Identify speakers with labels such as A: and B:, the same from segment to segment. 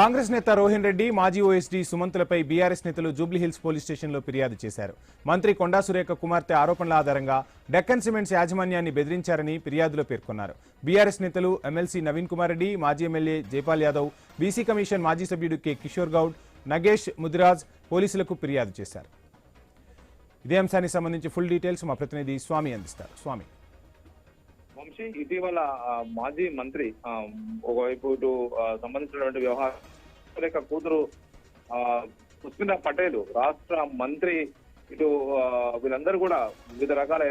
A: కాంగ్రెస్ నేత రోహిన్ రెడ్డి మాజీ OSD సుమంతులపై BRS నేతలు జూబ్లీహిల్స్ పోలీస్ స్టేషన్లో ఫిర్యాదు చేశారు. మంత్రి కొండా సురేఖ కుమార్తె ఆరోపణల ఆధారంగా డెక్కన్ సిమెంట్స్ యాజమాన్యాన్ని బెదిరించారని ఫిర్యాదులో పేర్కొన్నారు. బీఆర్ఎస్ నేతలు ఎమ్మెల్సీ నవీన్ కుమార్ రెడ్డి, మాజీ MLA Jaipal Yadav, BC commission మాజీ సభ్యుడు కె కిషోర్ గౌడ్, నగేష్ ముదిరాజ్ పోలీసులకు ఫిర్యాదు చేశారు. ఇదే అంశానికి సంబంధించి ఫుల్ డీటెయిల్స్ మా ప్రతినిధి స్వామి అందిస్తారు. స్వామి,
B: వంశీ, ఇటీవల మాజీ మంత్రి ఒకవైపు ఇటు సంబంధించినటువంటి వ్యవహారం కూతురు పుష్మితా పటేల్ రాష్ట్ర మంత్రి ఇటు వీళ్ళందరూ కూడా వివిధ రకాల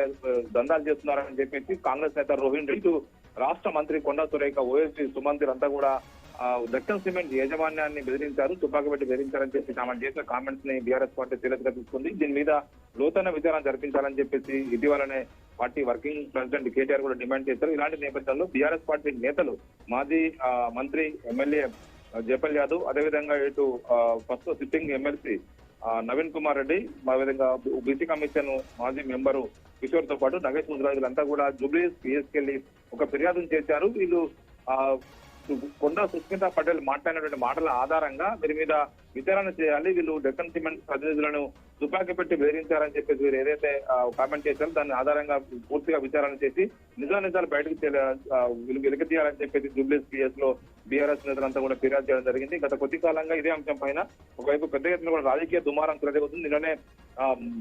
B: దందాలు చేస్తున్నారని చెప్పేసి కాంగ్రెస్ నేత రోహిన్ రెడ్డి, ఇటు రాష్ట్ర మంత్రి కొండా సురేఖ, ఓఎస్డీ సుమంత్రి అంతా కూడా డెక్కన్ సిమెంట్ యాజమాన్యాన్ని బెదిరించారు, తుపాకీ పెట్టి బెదిరించారని చెప్పి ఆమె చేసిన కామెంట్స్ ని బీఆర్ఎస్ పార్టీ సీరియస్ గా తీసుకుంది. దీని మీద లోతైన విచారణ జరిపించాలని చెప్పేసి ఇటీవలనే పార్టీ వర్కింగ్ ప్రెసిడెంట్ కేటీఆర్ కూడా డిమాండ్ చేశారు. ఇలాంటి నేపథ్యంలో బీఆర్ఎస్ పార్టీ నేతలు మాజీ మంత్రి ఎమ్మెల్యే జైపాల్ యాదవ్, అదేవిధంగా ఇటు first sitting MLC Naveen Kumar Reddy, అదేవిధంగా బీసీ కమిషన్ మాజీ మెంబరు కిషోర్ తో పాటు నగేష్ ముద్రాజులంతా కూడా జూబ్లీహిల్స్ పిఎస్కెళ్లి ఒక ఫిర్యాదు చేశారు. వీళ్ళు కొండా సుష్మితా పటేల్ మాట్లాడినటువంటి మాటల ఆధారంగా వీరి మీద విచారణ చేయాలి, వీళ్ళు డెక్కన్ సిమెంట్ ప్రతినిధులను తుపాకీ పెట్టి బెదిరించారని చెప్పేసి వీరు ఏదైతే కామెంట్ చేశారో దాని ఆధారంగా పూర్తిగా విచారణ చేసి నిజాలు బయటకు వెలికితీయాలని చెప్పేసి జూబ్లీహిల్స్ పిఎస్ లో బీఆర్ఎస్ నేతలంతా కూడా ఫిర్యాదు చేయడం జరిగింది. గత కొద్ది కాలంగా ఇదే అంశం పైన ఒకవైపు పెద్ద ఎత్తున కూడా రాజకీయ దుమారం కొనసాగుతుంది. నిన్ననే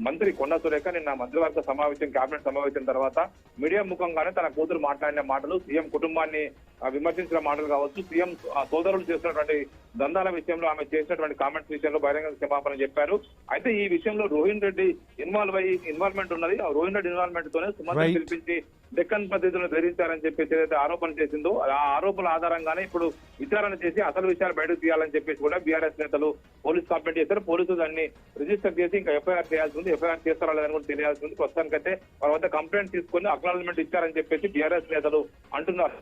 B: మంత్రి కొండా సురేఖ నిన్న మంత్రివర్గ సమావేశం, కేబినెట్ సమావేశం తర్వాత మీడియా ముఖంగానే తన కూతురు మాట్లాడిన మాటలు, సీఎం కుటుంబాన్ని విమర్శించిన మాటలు కావచ్చు, సీఎం సోదరులు చేసినటువంటి దందాల విషయంలో ఆమె చేసినటువంటి కామెంట్స్ విషయంలో బహిరంగ క్షమాపణ చెప్పారు. అయితే ఈ విషయంలో రోహిన్ రెడ్డి ఇన్వాల్వ్మెంట్ ఉన్నది. ఆ రోహిన్ రెడ్డి ఇన్వాల్వ్మెంట్ తోనే సుమంత్రి పిలిపించి డెక్కన్ పద్ధతులను బెదిరించారని చెప్పేసి ఏదైతే ఆరోపణ చేసిందో ఆ ఆరోపణల ఆధారంగానే ఇప్పుడు విచారణ చేసి అసలు విషయాలు బయటకు తీయాలని చెప్పేసి కూడా బీఆర్ఎస్ నేతలు పోలీసు కంప్లైంట్ చేశారు. పోలీసులు దాన్ని రిజిస్టర్ చేసి ఇంకా ఎఫ్ఐఆర్ చేయాల్సి ఉంది. ఎఫ్ఐఆర్ చేస్తారా లేదని కూడా తెలియాల్సి ఉంది. ప్రస్తుతానికైతే వాళ్ళ వద్ద కంప్లైంట్ తీసుకుని అక్నాలజ్మెంట్ ఇచ్చారని చెప్పేసి బీఆర్ఎస్ నేతలు అంటున్నారు.